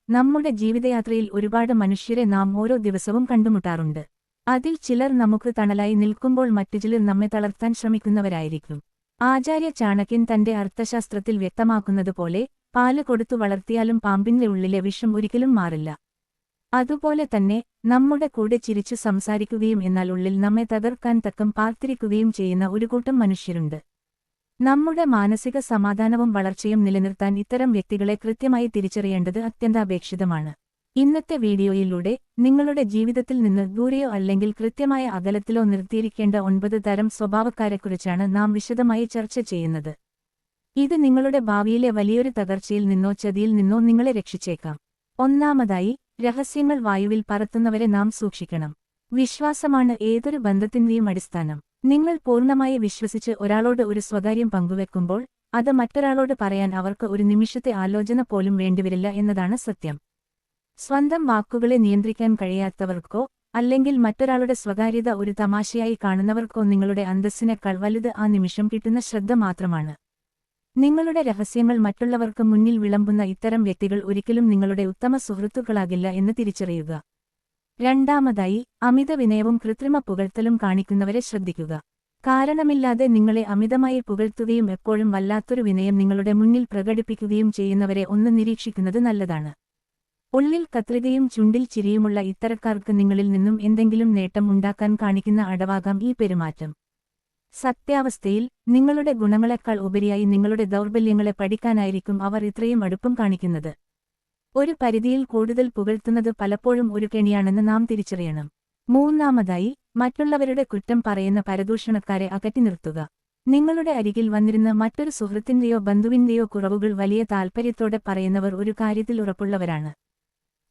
നമ്മുടെ ജീവിതയാത്രയിൽ ഒരുപാട് മനുഷ്യരെ നാം ഓരോ ദിവസവും കണ്ടുമുട്ടാറുണ്ട്. അതിൽ ചിലർ നമുക്ക് തണലായി നിൽക്കുമ്പോൾ മറ്റു ചിലർ നമ്മെ തളർത്താൻ ശ്രമിക്കുന്നവരായിരിക്കും. ആചാര്യ ചാണക്യൻ തന്റെ അർത്ഥശാസ്ത്രത്തിൽ വ്യക്തമാക്കുന്നതുപോലെ, പാല് കൊടുത്തു വളർത്തിയാലും പാമ്പിന്റെ ഉള്ളിലെ വിഷം ഒരിക്കലും മാറില്ല. അതുപോലെ തന്നെ, നമ്മുടെ കൂടെ ചിരിച്ചു സംസാരിക്കുകയും എന്നാൽ ഉള്ളിൽ നമ്മെ തകർക്കാൻ തക്കം പാർത്തിരിക്കുകയും ചെയ്യുന്ന ഒരു കൂട്ടം മനുഷ്യരുണ്ട്. നമ്മുടെ മാനസിക സമാധാനവും വളർച്ചയും നിലനിർത്താൻ ഇത്തരം വ്യക്തികളെ കൃത്യമായി തിരിച്ചറിയേണ്ടത് അത്യന്താപേക്ഷിതമാണ്. ഇന്നത്തെ വീഡിയോയിലൂടെ നിങ്ങളുടെ ജീവിതത്തിൽ നിന്ന് ദൂരെയോ അല്ലെങ്കിൽ കൃത്യമായ അകലത്തിലോ നിർത്തിയിരിക്കേണ്ട 9 തരം സ്വഭാവക്കാരെക്കുറിച്ചാണ് നാം വിശദമായി ചർച്ച ചെയ്യുന്നത്. ഇത് നിങ്ങളുടെ ഭാവിയിലെ വലിയൊരു തകർച്ചയിൽ നിന്നോ ചതിയിൽ നിന്നോ നിങ്ങളെ രക്ഷിച്ചേക്കാം. ഒന്നാമതായി, രഹസ്യങ്ങൾ വായുവിൽ പറത്തുന്നവരെ നാം സൂക്ഷിക്കണം. വിശ്വാസമാണ് ഏതൊരു ബന്ധത്തിന്റെയും അടിസ്ഥാനം. നിങ്ങൾ പൂർണ്ണമായി വിശ്വസിച്ച് ഒരാളോട് ഒരു സ്വകാര്യം പങ്കുവെക്കുമ്പോൾ, അത് മറ്റൊരാളോട് പറയാൻ അവർക്ക് ഒരു നിമിഷത്തെ ആലോചന പോലും വേണ്ടിവരില്ല എന്നതാണ് സത്യം. സ്വന്തം വാക്കുകളെ നിയന്ത്രിക്കാൻ കഴിയാത്തവർക്കോ അല്ലെങ്കിൽ മറ്റൊരാളുടെ സ്വകാര്യത ഒരു തമാശയായി കാണുന്നവർക്കോ നിങ്ങളുടെ അന്തസ്സിനേക്കാൾ വലുത് ആ നിമിഷം കിട്ടുന്ന ശ്രദ്ധ മാത്രമാണ്. നിങ്ങളുടെ രഹസ്യങ്ങൾ മറ്റുള്ളവർക്ക് മുന്നിൽ വിളമ്പുന്ന ഇത്തരം വ്യക്തികൾ ഒരിക്കലും നിങ്ങളുടെ ഉത്തമ സുഹൃത്തുക്കളാകില്ല എന്ന് തിരിച്ചറിയുക. രണ്ടാമതായി, അമിത വിനയവും കൃത്രിമ പുകഴ്ത്തലും കാണിക്കുന്നവരെ ശ്രദ്ധിക്കുക. കാരണമില്ലാതെ നിങ്ങളെ അമിതമായി പുകഴ്ത്തുകയും എപ്പോഴും വല്ലാത്തൊരു വിനയം നിങ്ങളുടെ മുന്നിൽ പ്രകടിപ്പിക്കുകയും ചെയ്യുന്നവരെ ഒന്ന് നിരീക്ഷിക്കുന്നത് നല്ലതാണ്. ഉള്ളിൽ കത്രികയും ചുണ്ടിൽ ചിരിയുമുള്ള ഇത്തരക്കാർക്ക് നിങ്ങളിൽ നിന്നും എന്തെങ്കിലും നേട്ടം ഉണ്ടാക്കാൻ കാണിക്കുന്ന അടവാകാം ഈ പെരുമാറ്റം. സത്യാവസ്ഥയിൽ, നിങ്ങളുടെ ഗുണങ്ങളെക്കാൾ ഉപരിയായി നിങ്ങളുടെ ദൗർബല്യങ്ങളെ പഠിക്കാനായിരിക്കും അവർ ഇത്രയും അടുപ്പം കാണിക്കുന്നത്. ഒരു പരിധിയിൽ കൂടുതൽ പുകഴ്ത്തുന്നത് പലപ്പോഴും ഒരു കെണിയാണെന്ന് നാം തിരിച്ചറിയണം. മൂന്നാമതായി, മറ്റുള്ളവരുടെ കുറ്റം പറയുന്ന പരദൂഷണക്കാരെ അകറ്റി നിർത്തുക. നിങ്ങളുടെ അരികിൽ വന്നിരുന്ന മറ്റൊരു സുഹൃത്തിന്റെയോ ബന്ധുവിന്റെയോ കുറവുകൾ വലിയ താൽപ്പര്യത്തോടെ പറയുന്നവർ ഒരു കാര്യത്തിൽ ഉറപ്പുള്ളവരാണ്.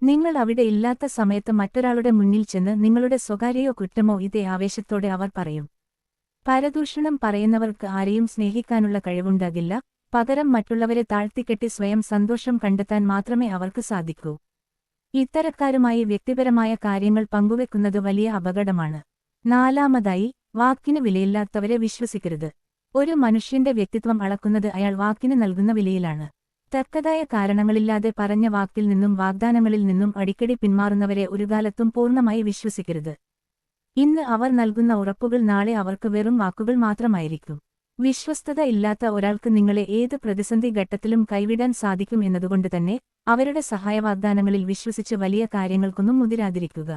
നിങ്ങൾ അവിടെ ഇല്ലാത്ത സമയത്ത് മറ്റൊരാളുടെ മുന്നിൽ ചെന്ന് നിങ്ങളുടെ സ്വകാര്യമോ കുറ്റമോ ഇതേ ആവേശത്തോടെ അവർ പറയും. പരദൂഷണം പറയുന്നവർക്ക് ആരെയും സ്നേഹിക്കാനുള്ള കഴിവുണ്ടാകില്ല, പകരം മറ്റുള്ളവരെ താഴ്ത്തിക്കെട്ടി സ്വയം സന്തോഷം കണ്ടെത്താൻ മാത്രമേ അവർക്ക് സാധിക്കൂ. ഇത്തരക്കാരുമായി വ്യക്തിപരമായ കാര്യങ്ങൾ പങ്കുവെക്കുന്നത് വലിയ അപകടമാണ്. നാലാമതായി, വാക്കിന് വിലയില്ലാത്തവരെ വിശ്വസിക്കരുത്. ഒരു മനുഷ്യന്റെ വ്യക്തിത്വം അളക്കുന്നത് അയാൾ വാക്കിന് നൽകുന്ന വിലയിലാണ്. തക്കതായ കാരണങ്ങളില്ലാതെ പറഞ്ഞ വാക്കിൽ നിന്നും വാഗ്ദാനങ്ങളിൽ നിന്നും അടിക്കടി പിന്മാറുന്നവരെ ഒരു കാലത്തും പൂർണ്ണമായി വിശ്വസിക്കരുത്. ഇന്ന് അവർ നൽകുന്ന ഉറപ്പുകൾ നാളെ അവർക്ക് വെറും വാക്കുകൾ മാത്രമായിരിക്കും. വിശ്വസ്തത ഇല്ലാത്ത ഒരാൾക്ക് നിങ്ങളെ ഏത് പ്രതിസന്ധി ഘട്ടത്തിലും കൈവിടാൻ സാധിക്കും എന്നതുകൊണ്ട് തന്നെ അവരുടെ സഹായവാഗ്ദാനങ്ങളിൽ വിശ്വസിച്ച് വലിയ കാര്യങ്ങൾക്കൊന്നും മുതിരാതിരിക്കുക.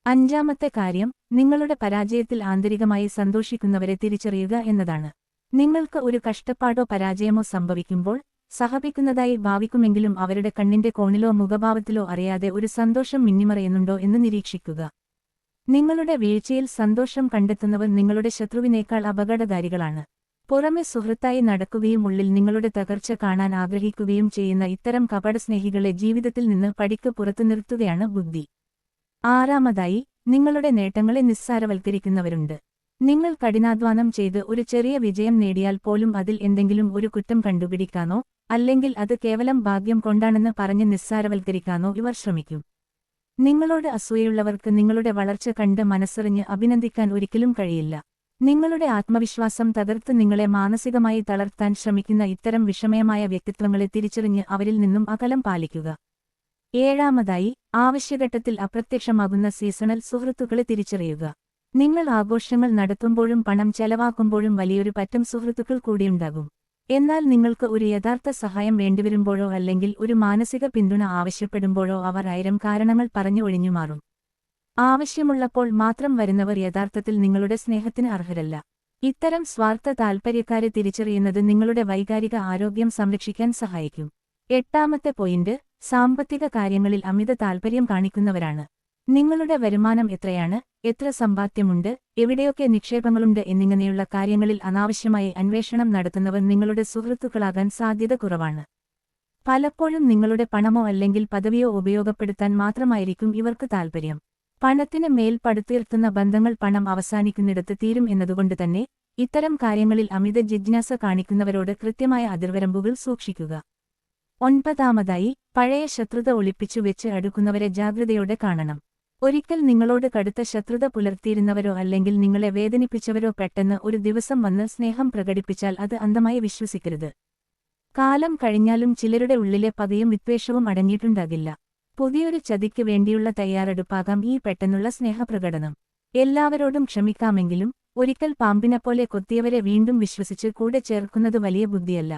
അഞ്ചാമത്തെ കാര്യം, നിങ്ങളുടെ പരാജയത്തിൽ ആന്തരികമായി സന്തോഷിക്കുന്നവരെ തിരിച്ചറിയുക എന്നതാണ്. നിങ്ങൾക്ക് ഒരു കഷ്ടപ്പാടോ പരാജയമോ സംഭവിക്കുമ്പോൾ സഹപിക്കുന്നതായി ഭാവിക്കുമെങ്കിലും അവരുടെ കണ്ണിന്റെ കോണിലോ മുഖഭാവത്തിലോ അറിയാതെ ഒരു സന്തോഷം മിന്നിമറയുന്നുണ്ടോ എന്ന് നിരീക്ഷിക്കുക. നിങ്ങളുടെ വീഴ്ചയിൽ സന്തോഷം കണ്ടെത്തുന്നവർ നിങ്ങളുടെ ശത്രുവിനേക്കാൾ അപകടകാരികളാണ്. പുറമെ സുഹൃത്തായി നടക്കുകയും ഉള്ളിൽ നിങ്ങളുടെ തകർച്ച കാണാൻ ആഗ്രഹിക്കുകയും ചെയ്യുന്ന ഇത്തരം കപടസ്നേഹികളെ ജീവിതത്തിൽ നിന്ന് പടിക്ക് പുറത്തു നിർത്തുകയാണ് ബുദ്ധി. ആറാമതായി, നിങ്ങളുടെ നേട്ടങ്ങളെ നിസ്സാരവൽക്കരിക്കുന്നവരുണ്ട്. നിങ്ങൾ കഠിനാധ്വാനം ചെയ്ത് ഒരു ചെറിയ വിജയം നേടിയാൽ പോലും അതിൽ എന്തെങ്കിലും ഒരു കുറ്റം കണ്ടുപിടിക്കാനോ അല്ലെങ്കിൽ അത് കേവലം ഭാഗ്യം കൊണ്ടാണെന്ന് പറഞ്ഞ് നിസ്സാരവൽക്കരിക്കാനോ ഇവർ ശ്രമിക്കും. നിങ്ങളോട് അസൂയുള്ളവർക്ക് നിങ്ങളുടെ വളർച്ച കണ്ട് മനസ്സറിഞ്ഞ് അഭിനന്ദിക്കാൻ ഒരിക്കലും കഴിയില്ല. നിങ്ങളുടെ ആത്മവിശ്വാസം തകർത്ത് നിങ്ങളെ മാനസികമായി തളർത്താൻ ശ്രമിക്കുന്ന ഇത്തരം വിഷമയമായ വ്യക്തിത്വങ്ങളെ തിരിച്ചറിഞ്ഞ് അവരിൽ നിന്നും അകലം പാലിക്കുക. ഏഴാമതായി, ആവശ്യഘട്ടത്തിൽ അപ്രത്യക്ഷമാകുന്ന സീസണൽ സുഹൃത്തുക്കളെ തിരിച്ചറിയുക. നിങ്ങൾ ആഘോഷങ്ങൾ നടത്തുമ്പോഴും പണം ചെലവാക്കുമ്പോഴും വലിയൊരു പറ്റം സുഹൃത്തുക്കൾ കൂടിയുണ്ടാകും. എന്നാൽ നിങ്ങൾക്ക് ഒരു യഥാർത്ഥ സഹായം വേണ്ടിവരുമ്പോഴോ അല്ലെങ്കിൽ ഒരു മാനസിക പിന്തുണ ആവശ്യപ്പെടുമ്പോഴോ അവർ 1000 കാരണങ്ങൾ പറഞ്ഞു ഒഴിഞ്ഞുമാറും. ആവശ്യമുള്ളപ്പോൾ മാത്രം വരുന്നവർ യഥാർത്ഥത്തിൽ നിങ്ങളുടെ സ്നേഹത്തിന് അർഹരല്ല. ഇത്തരം സ്വാർത്ഥ താൽപ്പര്യക്കാരെ തിരിച്ചറിയുന്നത് നിങ്ങളുടെ വൈകാരിക ആരോഗ്യം സംരക്ഷിക്കാൻ സഹായിക്കും. എട്ടാമത്തെ പോയിന്റ്, സാമ്പത്തിക കാര്യങ്ങളിൽ അമിത താൽപ്പര്യം കാണിക്കുന്നവരാണ്. നിങ്ങളുടെ വരുമാനം എത്രയാണ്, എത്ര സമ്പാദ്യമുണ്ട്, എവിടെയൊക്കെ നിക്ഷേപങ്ങളുണ്ട് എന്നിങ്ങനെയുള്ള കാര്യങ്ങളിൽ അനാവശ്യമായി അന്വേഷണം നടത്തുന്നവർ നിങ്ങളുടെ സുഹൃത്തുക്കളാകാൻ സാധ്യത കുറവാണ്. പലപ്പോഴും നിങ്ങളുടെ പണമോ അല്ലെങ്കിൽ പദവിയോ ഉപയോഗപ്പെടുത്താൻ മാത്രമായിരിക്കും ഇവർക്ക് താൽപ്പര്യം. പണത്തിന് മേൽ പടുത്തുയർത്തുന്ന ബന്ധങ്ങൾ പണം അവസാനിക്കുന്നിടത്ത് തീരും എന്നതുകൊണ്ട് തന്നെ ഇത്തരം കാര്യങ്ങളിൽ അമിത ജിജ്ഞാസ കാണിക്കുന്നവരോട് കൃത്യമായ അതിർവരമ്പുകൾ സൂക്ഷിക്കുക. ഒൻപതാമതായി, പഴയ ശത്രുത ഒളിപ്പിച്ചു വെച്ച് അടുക്കുന്നവരെ ജാഗ്രതയോടെ കാണണം. ഒരിക്കൽ നിങ്ങളോട് കടുത്ത ശത്രുത പുലർത്തിയിരുന്നവരോ അല്ലെങ്കിൽ നിങ്ങളെ വേദനിപ്പിച്ചവരോ പെട്ടെന്ന് ഒരു ദിവസം വന്ന് സ്നേഹം പ്രകടിപ്പിച്ചാൽ അത് അന്ധമായി വിശ്വസിക്കരുത്. കാലം കഴിഞ്ഞാലും ചിലരുടെ ഉള്ളിലെ പകയും വിദ്വേഷവും അടങ്ങിയിട്ടുണ്ടാകില്ല. പുതിയൊരു ചതിക്ക് വേണ്ടിയുള്ള തയ്യാറെടുപ്പാകാം ഈ പെട്ടെന്നുള്ള സ്നേഹപ്രകടനം. എല്ലാവരോടും ക്ഷമിക്കാമെങ്കിലും ഒരിക്കൽ പാമ്പിനെപ്പോലെ കൊത്തിയവരെ വീണ്ടും വിശ്വസിച്ച് കൂടെ ചേർക്കുന്നത് വലിയ ബുദ്ധിയല്ല.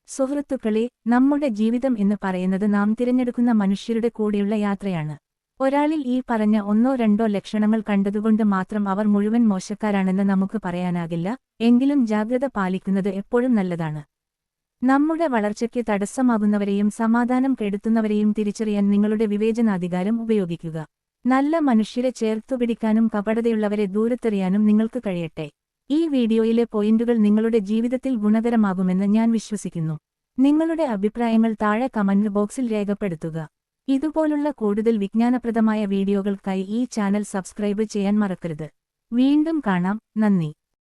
സുഹൃത്തുക്കളെ, നമ്മുടെ ജീവിതം എന്ന് പറയുന്നത് നാം തിരഞ്ഞെടുക്കുന്ന മനുഷ്യരുടെ കൂടെയുള്ള യാത്രയാണ്. ഒരാളിൽ ഈ പറഞ്ഞ 1-2 ലക്ഷണങ്ങൾ കണ്ടതുകൊണ്ട് മാത്രം അവർ മുഴുവൻ മോശക്കാരാണെന്ന് നമുക്ക് പറയാനാകില്ല. എങ്കിലും ജാഗ്രത പാലിക്കുന്നത് എപ്പോഴും നല്ലതാണ്. നമ്മുടെ വളർച്ചയ്ക്ക് തടസ്സമാകുന്നവരെയും സമാധാനം കെടുത്തുന്നവരെയും തിരിച്ചറിയാൻ നിങ്ങളുടെ വിവേചനാധികാരം ഉപയോഗിക്കുക. നല്ല മനുഷ്യരെ ചേർത്തുപിടിക്കാനും കപടതയുള്ളവരെ ദൂരത്തെറിയാനും നിങ്ങൾക്ക് കഴിയട്ടെ. ഈ വീഡിയോയിലെ പോയിന്റുകൾ നിങ്ങളുടെ ജീവിതത്തിൽ ഗുണകരമാകുമെന്ന് ഞാൻ വിശ്വസിക്കുന്നു. നിങ്ങളുടെ അഭിപ്രായങ്ങൾ താഴെ കമന്റ് ബോക്സിൽ രേഖപ്പെടുത്തുക. ഇതുപോലുള്ള കൂടുതൽ വിജ്ഞാനപ്രദമായ വീഡിയോകൾക്കായി ഈ ചാനൽ സബ്സ്ക്രൈബ് ചെയ്യാൻ മറക്കരുത്. വീണ്ടും കാണാം. നന്ദി.